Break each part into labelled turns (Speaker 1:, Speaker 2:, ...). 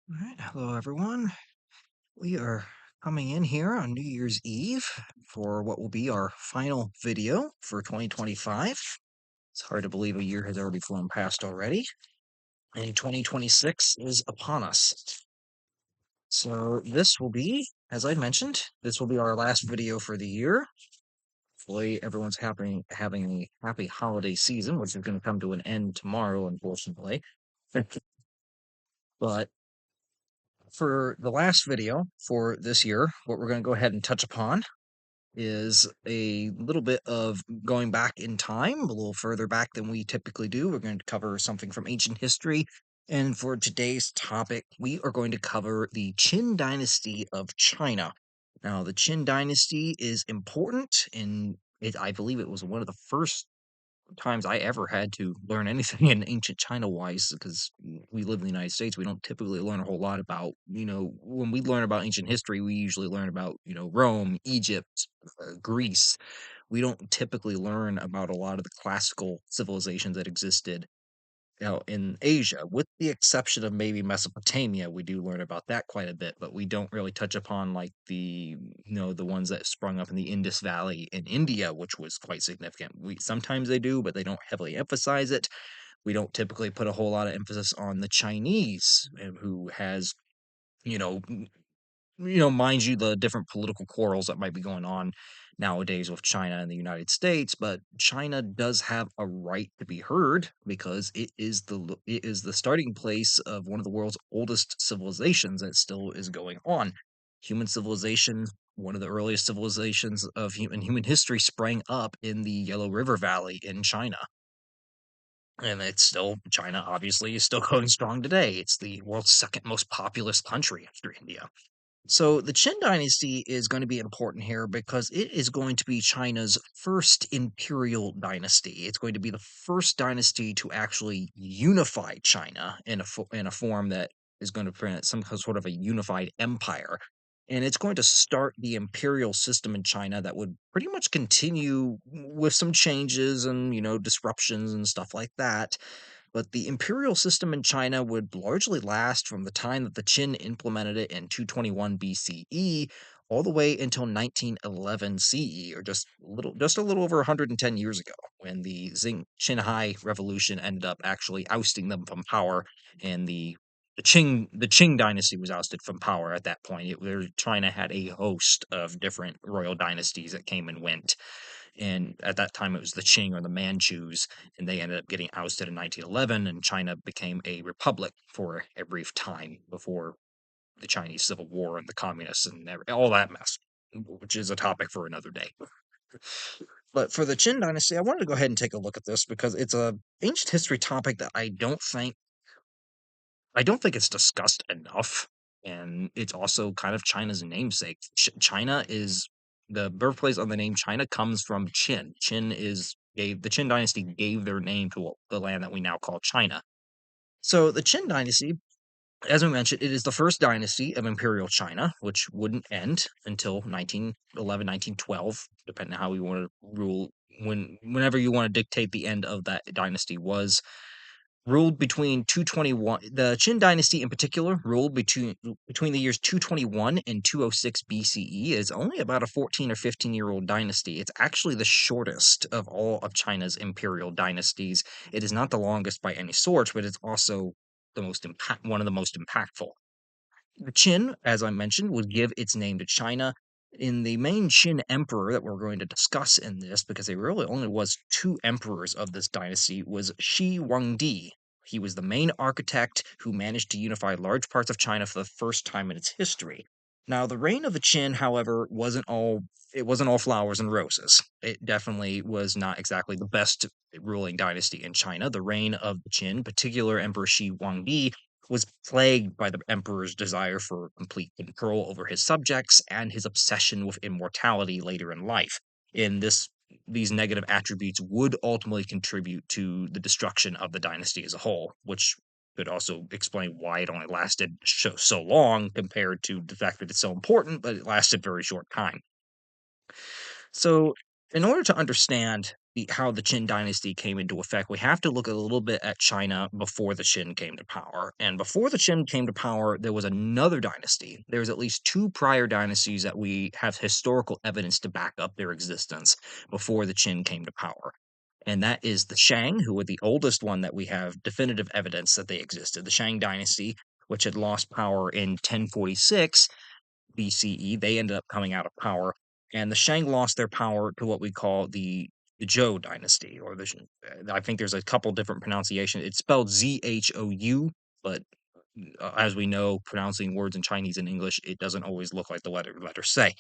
Speaker 1: All right, hello everyone. We are coming in here on New Year's Eve for what will be our final video for 2025. It's hard to believe a year has already flown past already, and 2026 is upon us. So this will be, as I mentioned, this will be our last video for the year. Hopefully everyone's having a happy holiday season, which is going to come to an end tomorrow, unfortunately. But for the last video for this year, what we're going to go ahead and touch upon is a little bit of going back in time, a little further back than we typically do. We're going to cover something from ancient history. And for today's topic, we are going to cover the Qin Dynasty of China. Now, the Qin Dynasty is important in it. I believe it was one of the first times I ever had to learn anything in ancient China wise because we live in the United States. We don't typically learn a whole lot about, when we learn about ancient history, we usually learn about, Rome, Egypt, Greece. We don't typically learn about a lot of the classical civilizations that existed in Asia, with the exception of maybe Mesopotamia. We do learn about that quite a bit, but we don't really touch upon like the ones that sprung up in the Indus Valley in India, which was quite significant. We sometimes they do, but they don't heavily emphasize it. We don't typically put a whole lot of emphasis on the Chinese, who has you know mind you, the different political quarrels that might be going on nowadays with China and the United States, but China does have a right to be heard because it is the starting place of one of the world's oldest civilizations that still is going on. Human civilization, one of the earliest civilizations of human history, sprang up in the Yellow River Valley in China. And it's still, China obviously is still going strong today. It's the world's second most populous country after India. So the Qin Dynasty is going to be important here because it is going to be China's first imperial dynasty. It's going to be the first dynasty to actually unify China in a form that is going to prevent some sort of a unified empire. And it's going to start the imperial system in China that would pretty much continue with some changes and, disruptions and stuff like that, but the imperial system in China would largely last from the time that the Qin implemented it in 221 BCE all the way until 1911 CE, or just a little over 110 years ago, when the Qinghai Revolution ended up actually ousting them from power, and the Qing dynasty was ousted from power at that point. China had a host of different royal dynasties that came and went, and at that time it was the Qing or the Manchus, and they ended up getting ousted in 1911, and China became a republic for a brief time before the Chinese Civil War and the communists and all that mess, which is a topic for another day. But for the Qin dynasty, I wanted to go ahead and take a look at this because it's a ancient history topic that I don't think it's discussed enough, and it's also kind of China's namesake. China is the birthplace of the name China comes from Qin. The Qin dynasty gave their name to the land that we now call China. So the Qin dynasty, as we mentioned, it is the first dynasty of imperial China, which wouldn't end until 1911, 1912, depending on how we want to rule. Whenever you want to dictate the end of that dynasty was ruled between 221. The Qin dynasty in particular ruled between the years 221 and 206 BCE. Is only about a 14 or 15-year-old dynasty. It's actually the shortest of all of China's imperial dynasties. It is not the longest by any sort, but it's also one of the most impactful. The Qin, as I mentioned, would give its name to China. In the main Qin emperor that we're going to discuss in this, because there really only was two emperors of this dynasty, was Shi Huangdi. He was the main architect who managed to unify large parts of China for the first time in its history. Now, the reign of the Qin, however, wasn't all flowers and roses. It definitely was not exactly the best ruling dynasty in China. The reign of the Qin, particular Emperor Shi Huangdi, was plagued by the emperor's desire for complete control over his subjects and his obsession with immortality later in life. In this These negative attributes would ultimately contribute to the destruction of the dynasty as a whole, which could also explain why it only lasted so long compared to the fact that it's so important, but it lasted very short time. So, in order to understand how the Qin Dynasty came into effect, we have to look a little bit at China before the Qin came to power. And before the Qin came to power, there was another dynasty. There's at least two prior dynasties that we have historical evidence to back up their existence before the Qin came to power. And that is the Shang, who were the oldest one that we have definitive evidence that they existed. The Shang Dynasty, which had lost power in 1046 BCE. They ended up coming out of power, and the Shang lost their power to what we call the Zhou Dynasty, or I think there's a couple different pronunciations. It's spelled Zhou, but as we know, pronouncing words in Chinese and English, it doesn't always look like the letter say.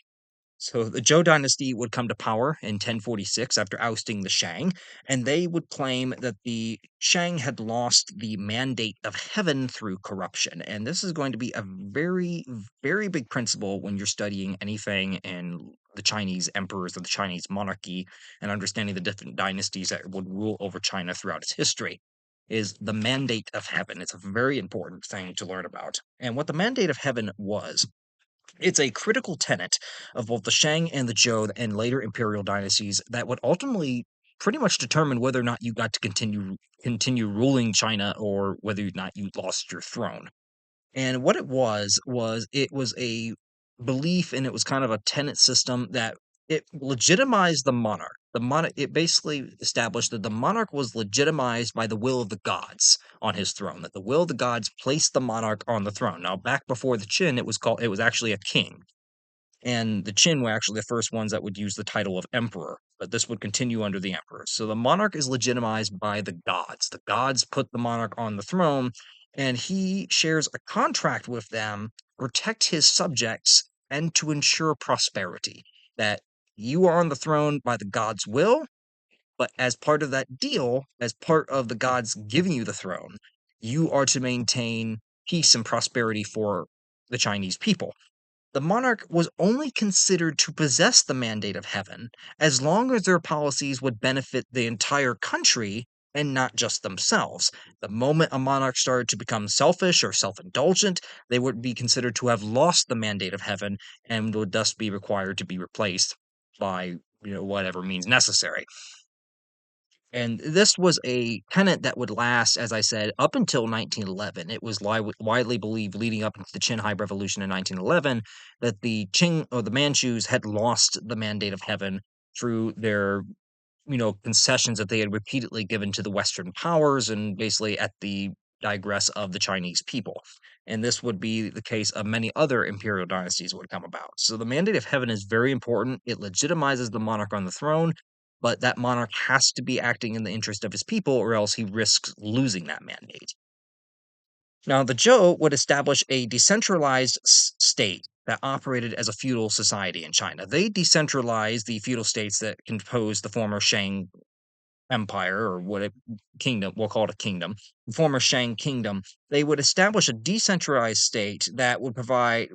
Speaker 1: So the Zhou dynasty would come to power in 1046 after ousting the Shang, and they would claim that the Shang had lost the mandate of heaven through corruption. And this is going to be a very, very big principle when you're studying anything in the Chinese emperors of the Chinese monarchy and understanding the different dynasties that would rule over China throughout its history. Is the mandate of heaven. It's a very important thing to learn about. And what the mandate of heaven was, it's a critical tenet of both the Shang and the Zhou and later imperial dynasties that would ultimately pretty much determine whether or not you got to continue ruling China or whether or not you lost your throne. And what it was a belief, and it was kind of a tenet system that it legitimized the monarch. The monarch, it basically established that the monarch was legitimized by the will of the gods on his throne, that the will of the gods placed the monarch on the throne. Now, back before the Qin, it was actually a king, and the Qin were actually the first ones that would use the title of emperor, but this would continue under the emperor. So the monarch is legitimized by the gods. The gods put the monarch on the throne, and he shares a contract with them to protect his subjects and to ensure prosperity. That you are on the throne by the gods' will, but as part of that deal, as part of the gods giving you the throne, you are to maintain peace and prosperity for the Chinese people. The monarch was only considered to possess the mandate of heaven as long as their policies would benefit the entire country and not just themselves. The moment a monarch started to become selfish or self indulgent, they would be considered to have lost the mandate of heaven and would thus be required to be replaced by whatever means necessary. And this was a tenet that would last, as I said, up until 1911. It was widely believed leading up into the Qinghai Revolution in 1911 that the Qing or the Manchus had lost the mandate of heaven through their concessions that they had repeatedly given to the Western powers and basically at the digress of the Chinese people. And this would be the case of many other imperial dynasties would come about. So the mandate of heaven is very important. It legitimizes the monarch on the throne, but that monarch has to be acting in the interest of his people or else he risks losing that mandate. Now, the Zhou would establish a decentralized state that operated as a feudal society in China. They decentralized the feudal states that composed the former Shang empire or kingdom, we'll call it a kingdom, the former Shang kingdom. They would establish a decentralized state that would provide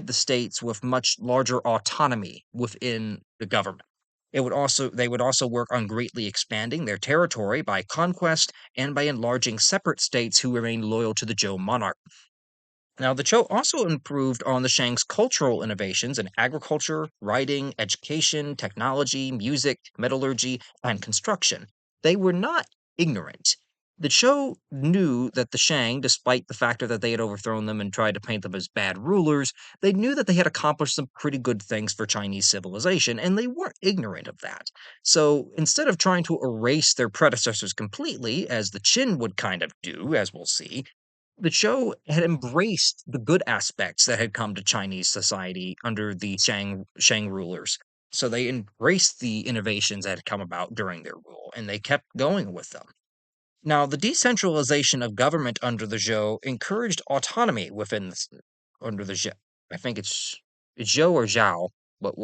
Speaker 1: the states with much larger autonomy within the government. They would also work on greatly expanding their territory by conquest and by enlarging separate states who remained loyal to the Zhou monarch. Now, the Zhou also improved on the Shang's cultural innovations in agriculture, writing, education, technology, music, metallurgy, and construction. They were not ignorant. The Zhou knew that the Shang, despite the factor that they had overthrown them and tried to paint them as bad rulers, they knew that they had accomplished some pretty good things for Chinese civilization, and they weren't ignorant of that. So instead of trying to erase their predecessors completely, as the Qin would kind of do, as we'll see, the show had embraced the good aspects that had come to Chinese society under the Shang rulers. So they embraced the innovations that had come about during their rule, and they kept going with them. Now, the decentralization of government under the Zhou encouraged autonomy under the Zhou. I think it's Zhou or Zhao, but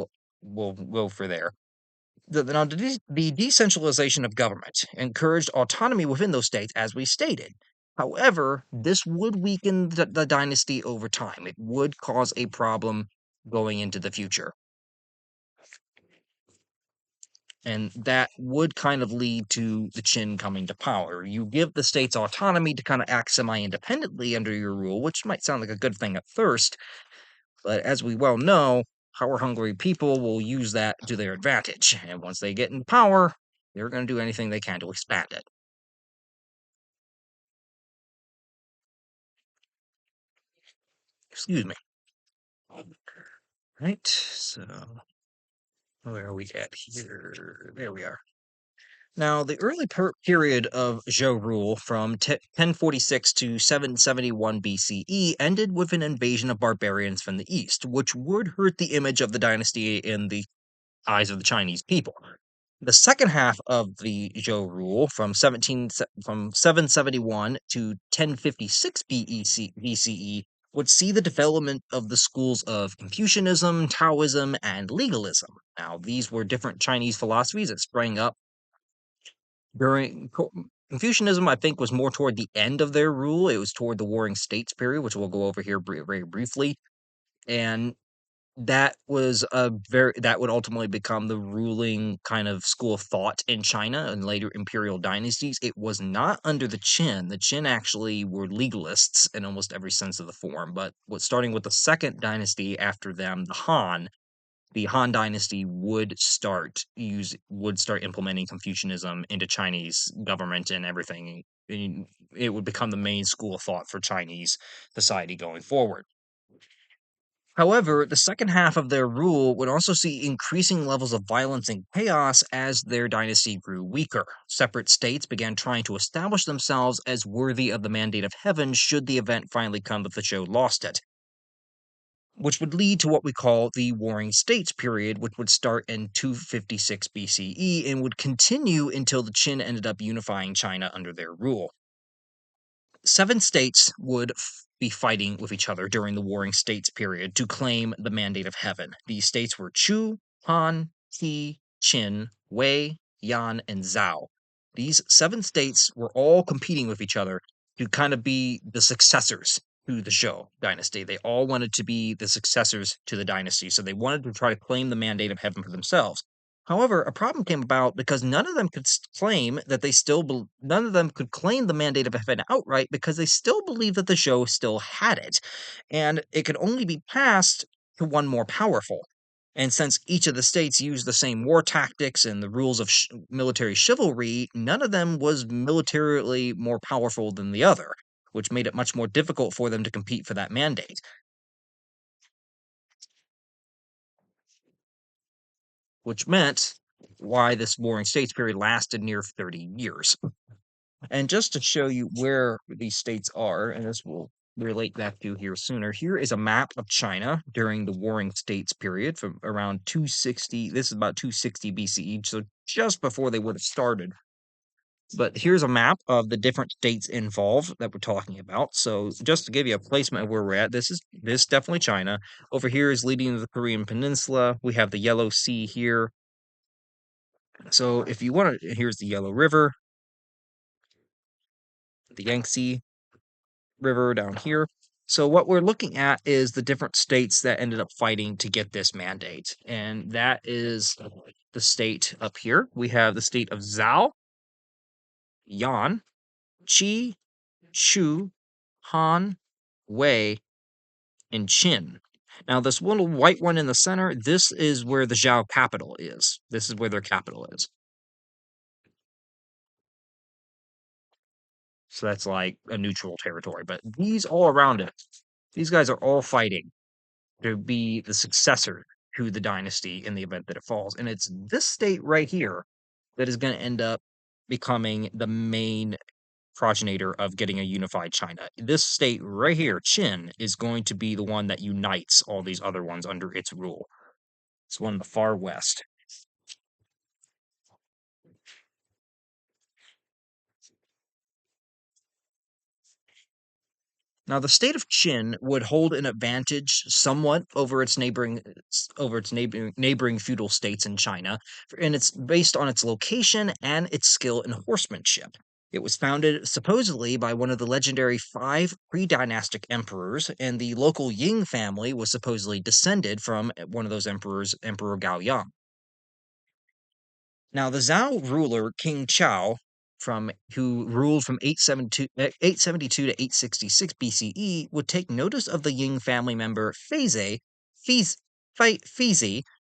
Speaker 1: we'll go for there. The decentralization of government encouraged autonomy within those states, as we stated. However, this would weaken the dynasty over time. It would cause a problem going into the future. And that would kind of lead to the Qin coming to power. You give the states autonomy to kind of act semi independently under your rule, which might sound like a good thing at first, but as we well know, power hungry people will use that to their advantage. And once they get in power, They're going to do anything they can to expand it. Excuse me. Right, so where are we at here? There we are. Now, the early period of Zhou rule from 1046 to 771 BCE ended with an invasion of barbarians from the east, which would hurt the image of the dynasty in the eyes of the Chinese people. The second half of the Zhou rule from 771 to 1056 BCE would see the development of the schools of Confucianism, Taoism, and legalism. Now, these were different Chinese philosophies that sprang up during Confucianism. I think was more toward the end of their rule. It was toward the Warring States period, which we'll go over here very briefly. And that would ultimately become the ruling kind of school of thought in China and later imperial dynasties. It was not under the Qin. The Qin actually were legalists in almost every sense of the form, but starting with the second dynasty after them, the Han Dynasty would start implementing Confucianism into Chinese government and everything. And it would become the main school of thought for Chinese society going forward. However, the second half of their rule would also see increasing levels of violence and chaos as their dynasty grew weaker. Separate states began trying to establish themselves as worthy of the mandate of heaven should the event finally come that the Zhou lost it, which would lead to what we call the Warring States period, which would start in 256 BCE and would continue until the Qin ended up unifying China under their rule. Seven states would be fighting with each other during the Warring States period to claim the mandate of heaven. These states were Chu, Han, Qi, Qin, Wei, Yan, and Zhao. These seven states were all competing with each other to kind of be the successors to the Zhou dynasty. They all wanted to be the successors to the dynasty, so they wanted to try to claim the mandate of heaven for themselves. However, a problem came about because none of them could claim that none of them could claim the mandate of heaven outright because they still believed that the show still had it, and it could only be passed to one more powerful. And since each of the states used the same war tactics and the rules of military chivalry, none of them was militarily more powerful than the other, which made it much more difficult for them to compete for that mandate, which meant why this Warring States period lasted near 30 years. And just to show you where these states are, and this will relate back to here sooner, here is a map of China during the Warring States period from around 260. This is about 260 BCE, so just before they would have started. But here's a map of the different states involved that we're talking about. So just to give you a placement of where we're at, this definitely China. Over here is leading to the Korean Peninsula. We have the Yellow Sea here. So if you want to, here's the Yellow River, the Yangtze River down here. So what we're looking at is the different states that ended up fighting to get this mandate. And that is the state up here. We have the state of Zhao, Yan, Qi, Shu, Han, Wei, and Qin. Now, this little white one in the center, this is where the Zhao capital is. This is where their capital is. So that's like a neutral territory. But these all around it, these guys are all fighting to be the successor to the dynasty in the event that it falls. And it's this state right here that is going to end up becoming the main progenitor of getting a unified China. This state right here, Qin, is going to be the one that unites all these other ones under its rule. It's one in the far west. Now, the state of Qin would hold an advantage somewhat over its neighboring feudal states in China, and it's based on its location and its skill in horsemanship. It was founded supposedly by one of the legendary five pre-dynastic emperors, and the local Ying family was supposedly descended from one of those emperors, Emperor Gaoyang. Now, the Zhao ruler King Chao, who ruled from 872 to 866 BCE, would take notice of the Ying family member Fizi,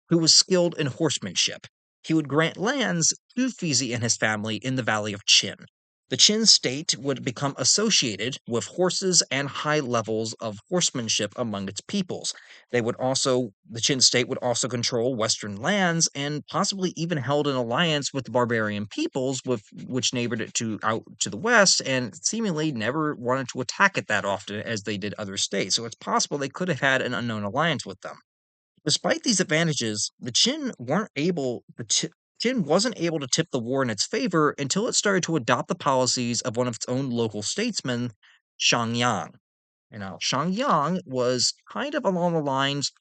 Speaker 1: who was skilled in horsemanship. He would grant lands to Fizi and his family in the valley of Qin. The Qin state would become associated with horses and high levels of horsemanship among its peoples. The Qin state would also control western lands and possibly even held an alliance with the barbarian peoples with which neighbored it to out to the west and seemingly never wanted to attack it that often as they did other states. So it's possible they could have had an unknown alliance with them. Despite these advantages, Qin wasn't able to tip the war in its favor until it started to adopt the policies of one of its own local statesmen, Shang Yang. And now, Shang Yang was kind of along the lines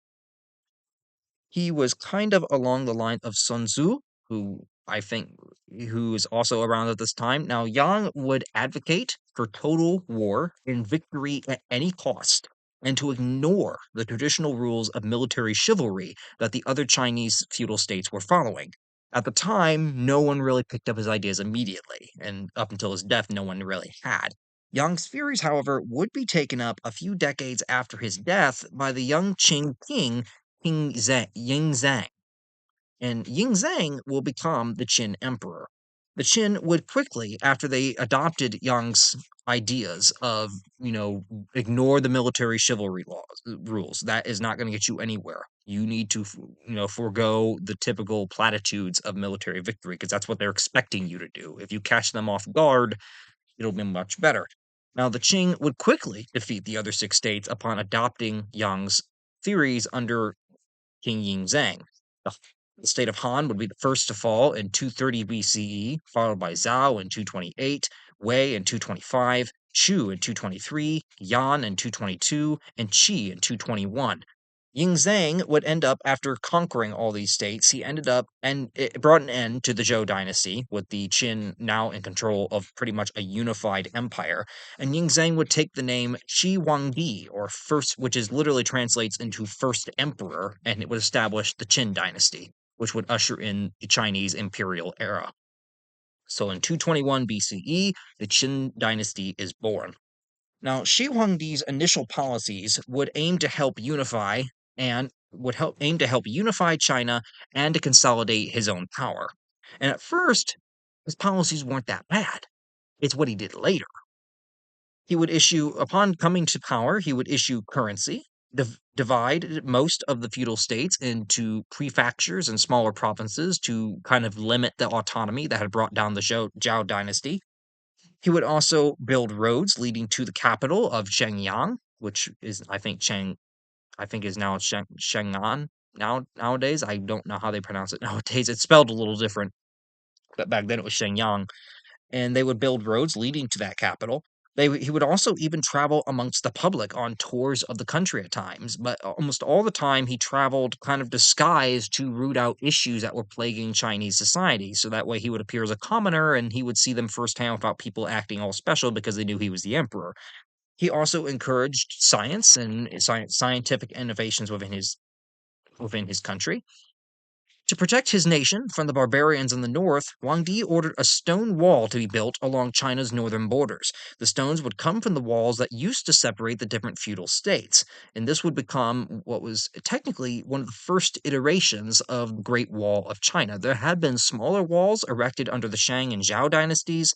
Speaker 1: he was kind of along the line of Sun Tzu, who I think who is also around at this time. Now, Yang would advocate for total war and victory at any cost, and to ignore the traditional rules of military chivalry that the other Chinese feudal states were following. At the time, no one really picked up his ideas immediately, and up until his death, no one really had. Yang's theories, however, would be taken up a few decades after his death by the young Qing king Ying Zheng, and Ying Zheng will become the Qin emperor. The Qin would quickly, after they adopted Yang's ideas of, ignore the military chivalry rules. That is not going to get you anywhere. You need to, forego the typical platitudes of military victory because that's what they're expecting you to do. If you catch them off guard, it'll be much better. Now, the Qing would quickly defeat the other six states upon adopting Yang's theories under King Ying Zheng. The the state of Han would be the first to fall in 230 BCE, followed by Zhao in 228, Wei in 225, Shu in 223, Yan in 222, and Qi in 221. Ying Zheng would end up, after conquering all these states, he ended up and it brought an end to the Zhou Dynasty, with the Qin now in control of pretty much a unified empire. And Ying Zheng would take the name Shi Huangdi, or first, which is literally translates into first emperor, and it would establish the Qin Dynasty, which would usher in the Chinese Imperial era. So in 221 BCE, the Qin Dynasty is born. Now, Shi Huangdi's initial policies would aim to help unify and would help aim to help unify China and to consolidate his own power. And at first, his policies weren't that bad. It's what he did later. He would issue, upon coming to power, he would issue currency, divide most of the feudal states into prefectures and smaller provinces to kind of limit the autonomy that had brought down the Zhou Dynasty. He would also build roads leading to the capital of Shenyang, which is, I think is now Chang'an. Nowadays, I don't know how they pronounce it nowadays. It's spelled a little different, but back then it was Shenyang. And they would build roads leading to that capital. He would also even travel amongst the public on tours of the country at times, but almost all the time he traveled kind of disguised to root out issues that were plaguing Chinese society. So that way he would appear as a commoner and he would see them firsthand without people acting all special because they knew he was the emperor. He also encouraged science and scientific innovations within his country. To protect his nation from the barbarians in the north, Wang Di ordered a stone wall to be built along China's northern borders. The stones would come from the walls that used to separate the different feudal states, and this would become what was technically one of the first iterations of the Great Wall of China. There had been smaller walls erected under the Shang and Zhou dynasties,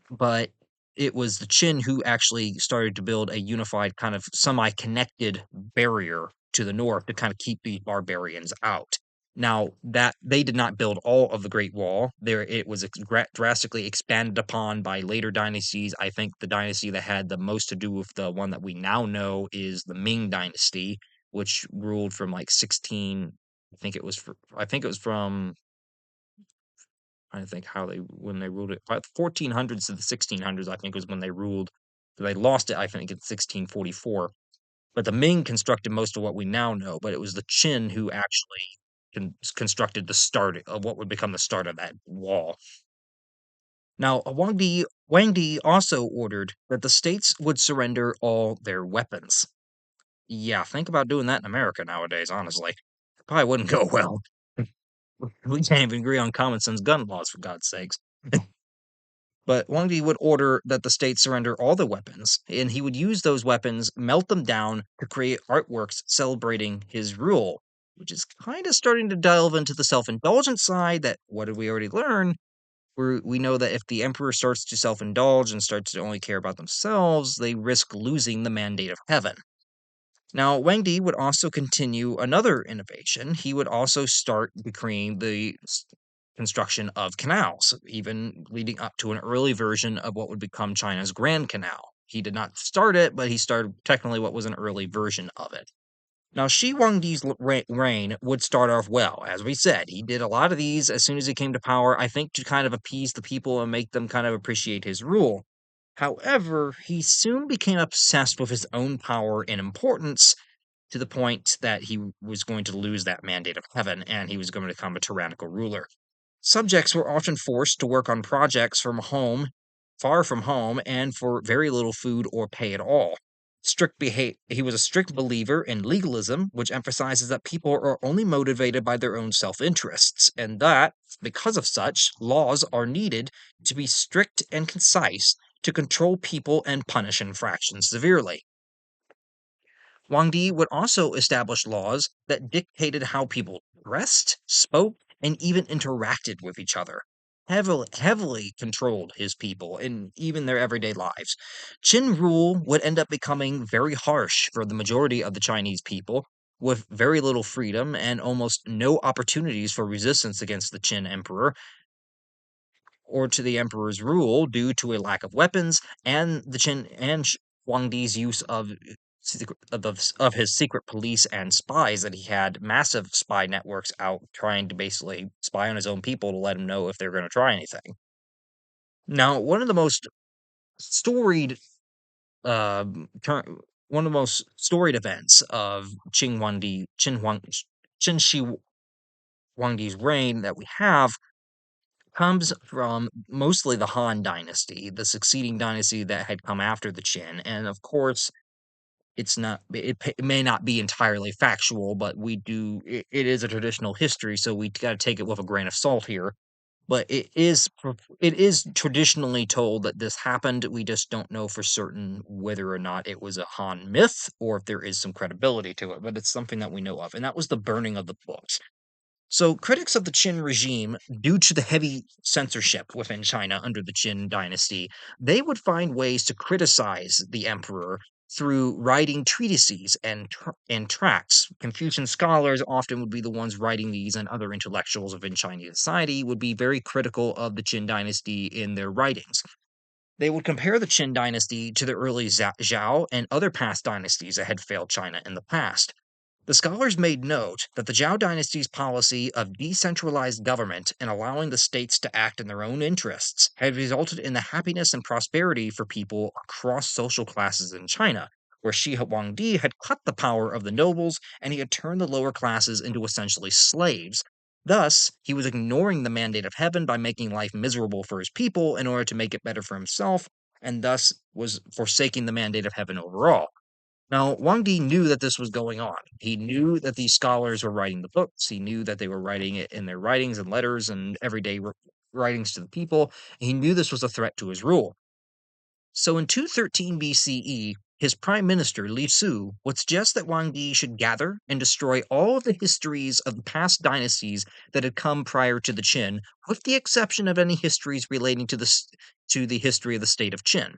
Speaker 1: but it was the Qin who actually started to build a unified kind of semi-connected barrier to the north to kind of keep the barbarians out. Now that they did not build all of the Great Wall, there it was drastically expanded upon by later dynasties. I think the dynasty that had the most to do with the one that we now know is the Ming Dynasty, which ruled from like 16. I think it was from trying to think how they when they ruled it. 1400s to the 1600s, I think, was when they ruled. They lost it, I think, in 1644. But the Ming constructed most of what we now know. But it was the Qin who actually constructed the start of what would become the start of that wall. Now, Wang Di also ordered that the states would surrender all their weapons. Yeah, think about doing that in America nowadays, honestly. It probably wouldn't go well. We can't even agree on common sense gun laws, for God's sakes. But Wang Di would order that the state surrender all the weapons, and he would use those weapons, melt them down to create artworks celebrating his rule. which is kind of starting to delve into the self-indulgent side. That what did we already learn? We know that if the emperor starts to self-indulge and starts to only care about themselves, they risk losing the mandate of heaven. Now, Wang Di would also continue another innovation. He would also start decreeing the construction of canals, even leading up to an early version of what would become China's Grand Canal. He did not start it, but he started technically what was an early version of it. Now, Shi Huangdi's reign would start off well. As we said, he did a lot of these as soon as he came to power, I think to kind of appease the people and make them kind of appreciate his rule. However, he soon became obsessed with his own power and importance to the point that he was going to lose that mandate of heaven and he was going to become a tyrannical ruler. Subjects were often forced to work on projects from home, far from home, and for very little food or pay at all. He was a strict believer in legalism, which emphasizes that people are only motivated by their own self-interests, and that, because of such, laws are needed to be strict and concise to control people and punish infractions severely. Wang Di would also establish laws that dictated how people dressed, spoke, and even interacted with each other. Heavily controlled his people in even their everyday lives. Qin rule would end up becoming very harsh for the majority of the Chinese people, with very little freedom and almost no opportunities for resistance against the Qin emperor or to the emperor's rule due to a lack of weapons and the Qin and Huangdi's use of of his secret police and spies that he had massive spy networks out trying to basically spy on his own people to let him know if they're going to try anything. Now, storied uh, one of the most storied events of Qin Shi Huangdi's reign that we have comes from mostly the Han Dynasty, the succeeding dynasty that had come after the Qin. And of course, it may not be entirely factual, but it is a traditional history, so we got to take it with a grain of salt here. But it is traditionally told that this happened. We just don't know for certain whether or not it was a Han myth or if there is some credibility to it, but it's something that we know of. And that was the burning of the books. So, critics of the Qin regime, due to the heavy censorship within China under the Qin dynasty, they would find ways to criticize the emperor through writing treatises and tracts. Confucian scholars often would be the ones writing these, and other intellectuals within Chinese society would be very critical of the Qin dynasty in their writings. They would compare the Qin dynasty to the early Zhao and other past dynasties that had failed China in the past. The scholars made note that the Zhou dynasty's policy of decentralized government and allowing the states to act in their own interests had resulted in the happiness and prosperity for people across social classes in China, where Shi Huangdi had cut the power of the nobles and he had turned the lower classes into essentially slaves. Thus, he was ignoring the mandate of heaven by making life miserable for his people in order to make it better for himself, and thus was forsaking the mandate of heaven overall. Now, Wang Di knew that this was going on. He knew that these scholars were writing the books. He knew that they were writing it in their writings and letters and everyday writings to the people. He knew this was a threat to his rule. So in 213 BCE, his prime minister, Li Su, would suggest that Wang Di should gather and destroy all of the histories of the past dynasties that had come prior to the Qin, with the exception of any histories relating to the history of the state of Qin.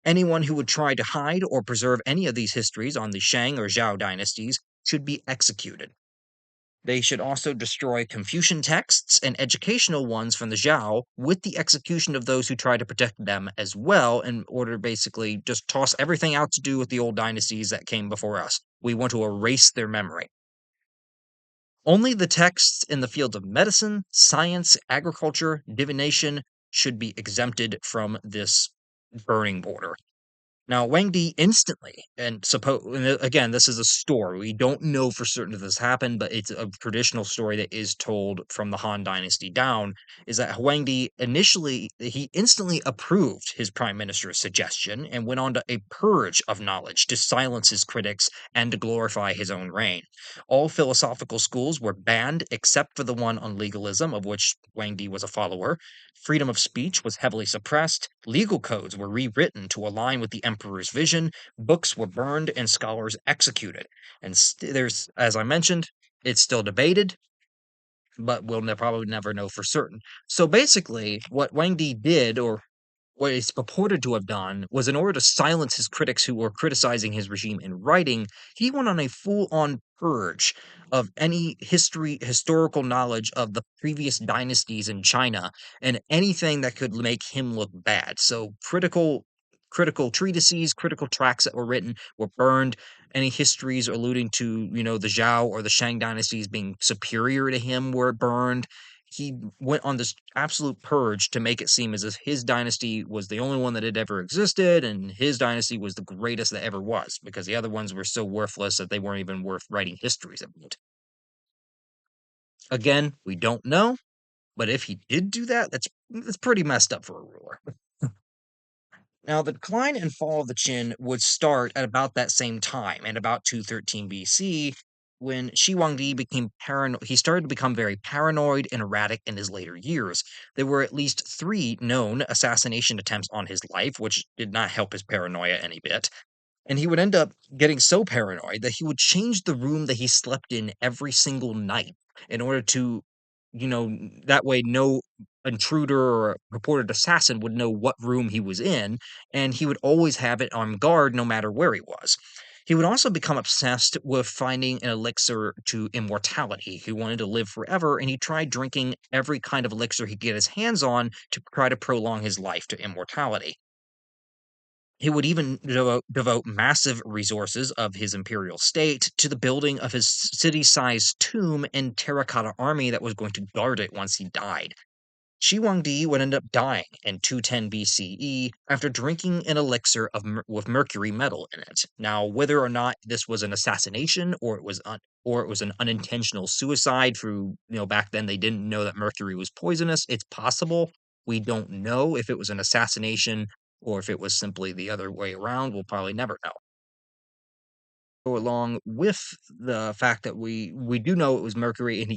Speaker 1: Anyone who would try to hide or preserve any of these histories on the Shang or Zhou dynasties should be executed. They should also destroy Confucian texts and educational ones from the Zhao, with the execution of those who try to protect them as well, in order to basically just toss everything out to do with the old dynasties that came before us. We want to erase their memory. Only the texts in the fields of medicine, science, agriculture, divination should be exempted from this burning order. Now, Wang Di instantly, again, this is a story. We don't know for certain if this happened, but it's a traditional story that is told from the Han Dynasty down. Is that Wang Di he instantly approved his prime minister's suggestion and went on to a purge of knowledge to silence his critics and to glorify his own reign. All philosophical schools were banned except for the one on legalism, of which Wang Di was a follower. Freedom of speech was heavily suppressed. Legal codes were rewritten to align with the emperor's vision. Books were burned and scholars executed. And there's, as I mentioned, It's still debated, but we'll probably never know for certain. So basically, what Wang Di did, or what is purported to have done, was in order to silence his critics who were criticizing his regime in writing, he went on a full-on purge of any historical knowledge of the previous dynasties in China and anything that could make him look bad. So critical treatises, critical tracts that were written were burned. Any histories alluding to, the Zhou or the Shang dynasties being superior to him were burned. He went on this absolute purge to make it seem as if his dynasty was the only one that had ever existed, and his dynasty was the greatest that ever was, because the other ones were so worthless that they weren't even worth writing histories about. Again, we don't know, but if he did do that, that's pretty messed up for a ruler. Now, the decline and fall of the Qin would start at about that same time, in about 213 BC, when Shi Huangdi became paranoid. He started to become very paranoid and erratic in his later years. There were at least three known assassination attempts on his life, which did not help his paranoia any bit. And he would end up getting so paranoid that he would change the room that he slept in every single night in order to, that way no intruder or purported assassin would know what room he was in, and he would always have it on guard no matter where he was. He would also become obsessed with finding an elixir to immortality. He wanted to live forever, and he tried drinking every kind of elixir he could get his hands on to try to prolong his life to immortality. He would even devote massive resources of his imperial state to the building of his city-sized tomb and terracotta army that was going to guard it once he died. Shi Huangdi would end up dying in 210 BCE after drinking an elixir with mercury metal in it. Now, whether or not this was an assassination or it was an unintentional suicide through, back then they didn't know that mercury was poisonous. It's possible. We don't know if it was an assassination or if it was simply the other way around. We'll probably never know. Go along with the fact that we do know it was mercury, and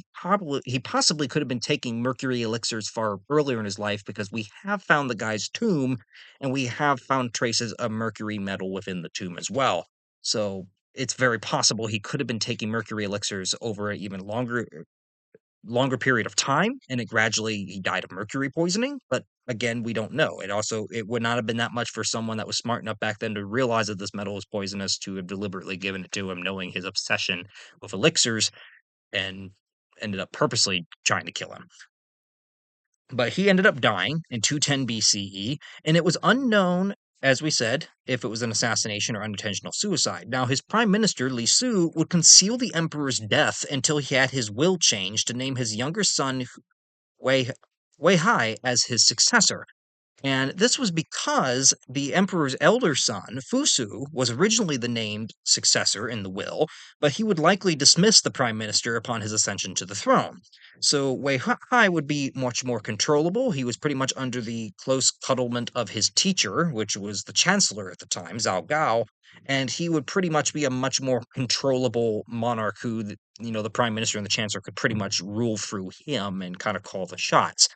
Speaker 1: he possibly could have been taking mercury elixirs far earlier in his life, because we have found the guy's tomb and we have found traces of mercury metal within the tomb as well. So it's very possible he could have been taking mercury elixirs over an even longer period of time, and it gradually he died of mercury poisoning. But again, we don't know. It would not have been that much for someone that was smart enough back then to realize that this metal was poisonous to have deliberately given it to him, knowing his obsession with elixirs, and ended up purposely trying to kill him. But he ended up dying in 210 BCE, and it was unknown, as we said, if it was an assassination or unintentional suicide. Now, his prime minister, Li Su, would conceal the emperor's death until he had his will changed to name his younger son Wei, Wei Hai as his successor. And this was because the emperor's elder son, Fusu, was originally the named successor in the will, but he would likely dismiss the prime minister upon his ascension to the throne. So Wei Hai would be much more controllable. He was pretty much under the close cuddlement of his teacher, which was the chancellor at the time, Zhao Gao, and he would pretty much be a much more controllable monarch who, the prime minister and the chancellor could pretty much rule through him and kind of call the shots.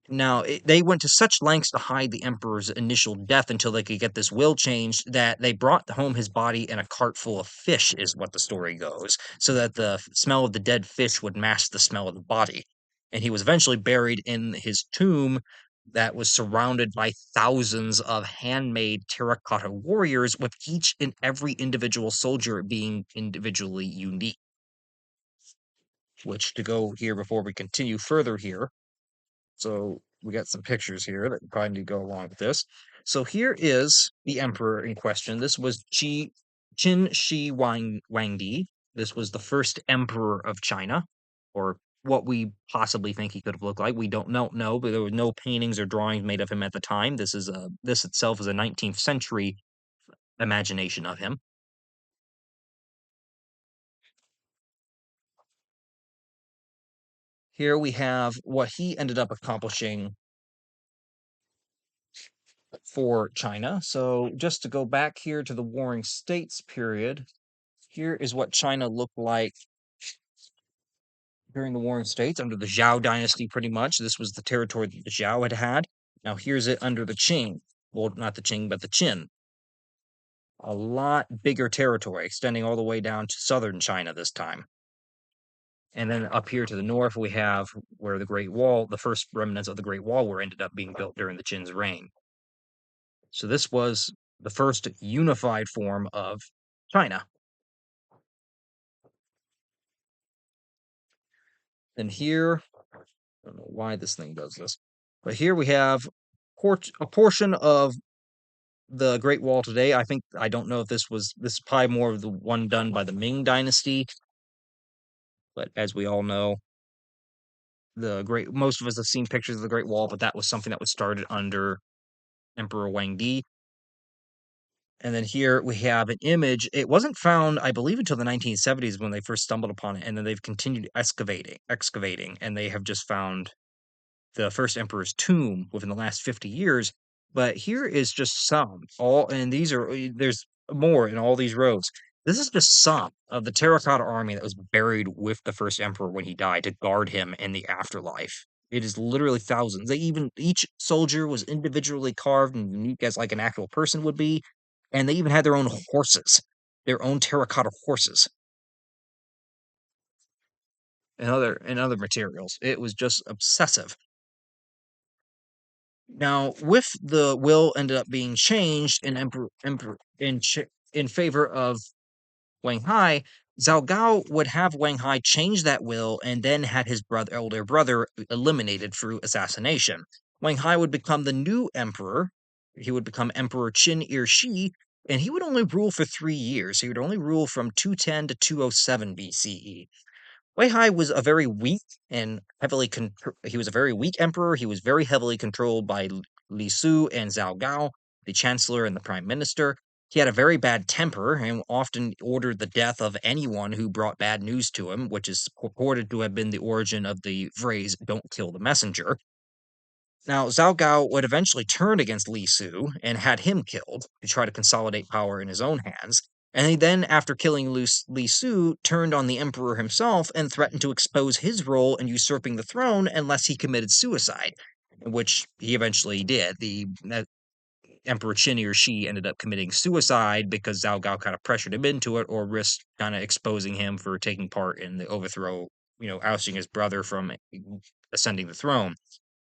Speaker 1: Now, they went to such lengths to hide the emperor's initial death until they could get this will changed, that they brought home his body in a cart full of fish, is what the story goes, so that the smell of the dead fish would mask the smell of the body. And he was eventually buried in his tomb that was surrounded by thousands of handmade terracotta warriors, with each and every individual soldier being individually unique. Which, to go here before we continue further here, so we got some pictures here that probably need to go along with this. So here is the emperor in question. This was Qin Shi Huangdi. This was the first emperor of China, or what we possibly think he could have looked like. We don't know, but there were no paintings or drawings made of him at the time. This itself is a 19th century imagination of him. Here we have what he ended up accomplishing for China. So just to go back here to the Warring States period, here is what China looked like during the Warring States under the Zhou Dynasty, pretty much. This was the territory that the Zhou had had. Now here's it under the Qing. Well, not the Qing, but the Qin. A lot bigger territory, extending all the way down to southern China this time. And then up here to the north, we have where the Great Wall, the first remnants of the Great Wall, were ended up being built during the Qin's reign. So this was the first unified form of China. And here, I don't know why this thing does this, but here we have a portion of the Great Wall today. I don't know if this is probably more of the one done by the Ming Dynasty, but as we all know, most of us have seen pictures of the Great Wall, but that was something that was started under Emperor Huangdi. And then here we have an image. It wasn't found, I believe, until the 1970s when they first stumbled upon it, and then they've continued excavating, and they have just found the first emperor's tomb within the last 50 years. But here is just some. And these are there's more in all these rows. This is just some of the terracotta army that was buried with the first emperor when he died to guard him in the afterlife. It is literally thousands. Each soldier was individually carved and unique as like an actual person would be, and they even had their own horses, their own terracotta horses, and other materials. It was just obsessive. Now, with the will ended up being changed in favor of Wang Hai, Zhao Gao would have Wang Hai change that will and then had his elder brother eliminated through assassination. Wang Hai would become the new emperor. He would become Emperor Qin Shi, and he would only rule for 3 years. He would only rule from 210 to 207 BCE. Wei Hai was a very weak and he was a very weak emperor. He was very heavily controlled by Li Su and Zhao Gao, the chancellor and the prime minister. He had a very bad temper and often ordered the death of anyone who brought bad news to him, which is purported to have been the origin of the phrase "don't kill the messenger." Now, Zhao Gao would eventually turn against Li Su and had him killed to try to consolidate power in his own hands. And he then, after killing Li Su, turned on the emperor himself and threatened to expose his role in usurping the throne unless he committed suicide, which he eventually did. The Emperor Qin or Shi ended up committing suicide because Zhao Gao kind of pressured him into it or risked kind of exposing him for taking part in the overthrow, ousting his brother from ascending the throne.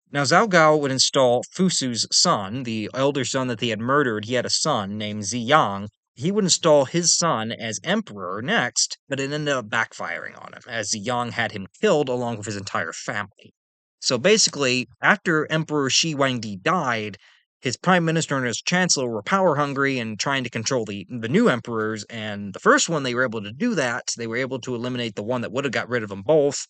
Speaker 1: Now, Zhao Gao would install Fusu's son, the elder son that he had murdered. He had a son named Ziyang. He would install his son as emperor next, but it ended up backfiring on him, as Ziyang had him killed along with his entire family. So basically, after Emperor Shi Huangdi died, his prime minister and his chancellor were power hungry and trying to control the new emperors. And the first one they were able to do that. They were able to eliminate the one that would have got rid of them both,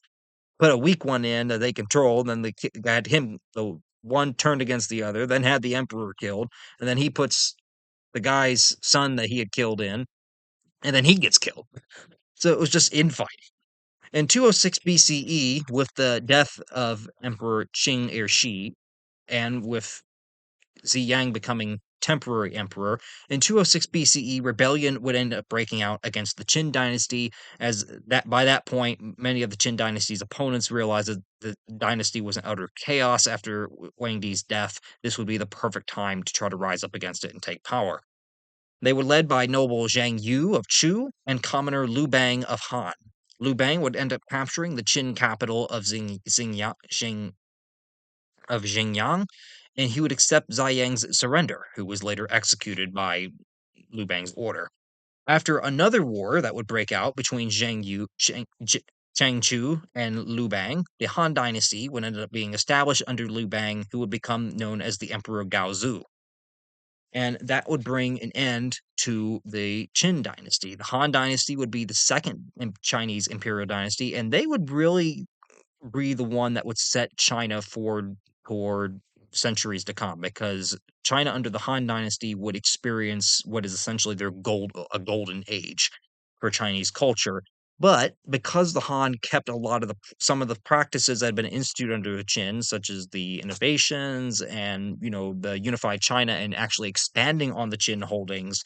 Speaker 1: put a weak one in that they controlled, then they had him, the one turned against the other, then had the emperor killed, and then he puts the guy's son that he had killed in, and then he gets killed. So it was just infighting. In 206 BCE, with the death of Emperor Qing Shi, and with Ziyang becoming temporary emperor. In 206 BCE, rebellion would end up breaking out against the Qin dynasty, as that by that point, many of the Qin dynasty's opponents realized that the dynasty was in utter chaos after Huangdi's death. This would be the perfect time to try to rise up against it and take power. They were led by noble Zhang Yu of Chu and commoner Liu Bang of Han. Liu Bang would end up capturing the Qin capital of Xinjiang, and he would accept Ziyang's surrender, who was later executed by Liu Bang's order. After another war that would break out between Chang Chu and Liu Bang, the Han Dynasty would end up being established under Liu Bang, who would become known as the Emperor Gaozu. And that would bring an end to the Qin Dynasty. The Han Dynasty would be the second Chinese imperial dynasty, and they would really be the one that would set China forward toward centuries to come, because China under the Han Dynasty would experience what is essentially a golden age for Chinese culture. But because the Han kept some of the practices that had been instituted under the Qin, such as the innovations and the unified China and actually expanding on the Qin holdings,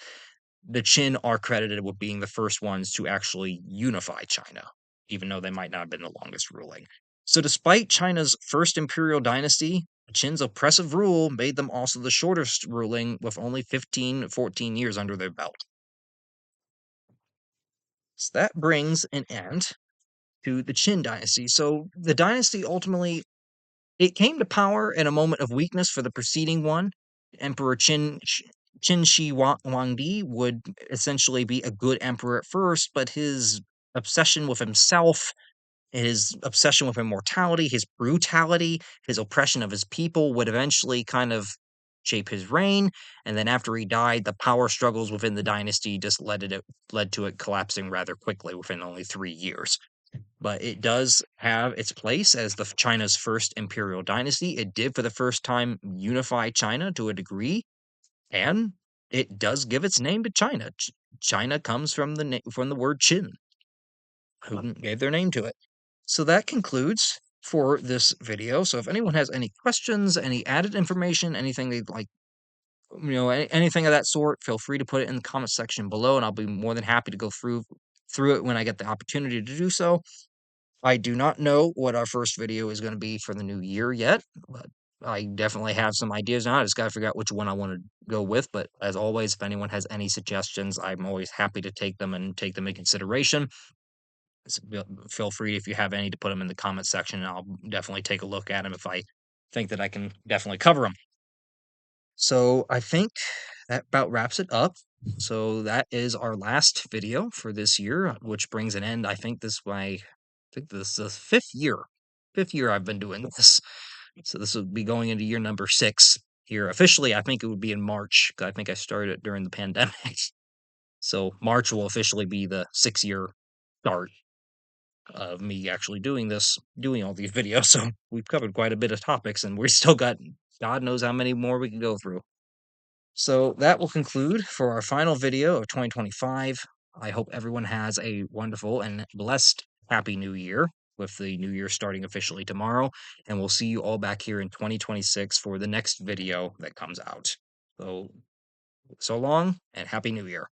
Speaker 1: the Qin are credited with being the first ones to actually unify China, even though they might not have been the longest ruling. So, despite China's first imperial dynasty, Qin's oppressive rule made them also the shortest ruling, with only 14 years under their belt. So, that brings an end to the Qin Dynasty. So the dynasty ultimately it came to power in a moment of weakness for the preceding one. Emperor Shi Huangdi would essentially be a good emperor at first, but his obsession with himself, his obsession with immortality, his brutality, his oppression of his people would eventually kind of shape his reign. And then after he died, the power struggles within the dynasty just led to it collapsing rather quickly within only 3 years. But it does have its place as the China's first imperial dynasty. It did for the first time unify China to a degree, and it does give its name to China. China comes from from the word Qin, who gave their name to it. So that concludes for this video. So if anyone has any questions, any added information, anything they'd like, anything of that sort, feel free to put it in the comment section below, and I'll be more than happy to go through it when I get the opportunity to do so. I do not know what our first video is going to be for the new year yet, but I definitely have some ideas now. I just got to figure out which one I want to go with. But as always, if anyone has any suggestions, I'm always happy to take them and take them in consideration. So feel free if you have any to put them in the comment section, and I'll definitely take a look at them if I think that I can definitely cover them. So I think that about wraps it up. So that is our last video for this year, which brings an end. I think this is the fifth year I've been doing this. So this would be going into year number 6 here officially. I think it would be in March. I think I started it during the pandemic. So March will officially be the 6-year start of me actually doing all these videos. So we've covered quite a bit of topics, and we're still got God knows how many more we can go through. So that will conclude for our final video of 2025. I hope everyone has a wonderful and blessed happy new year with the new year starting officially tomorrow. And we'll see you all back here in 2026 for the next video that comes out. So long and happy new year.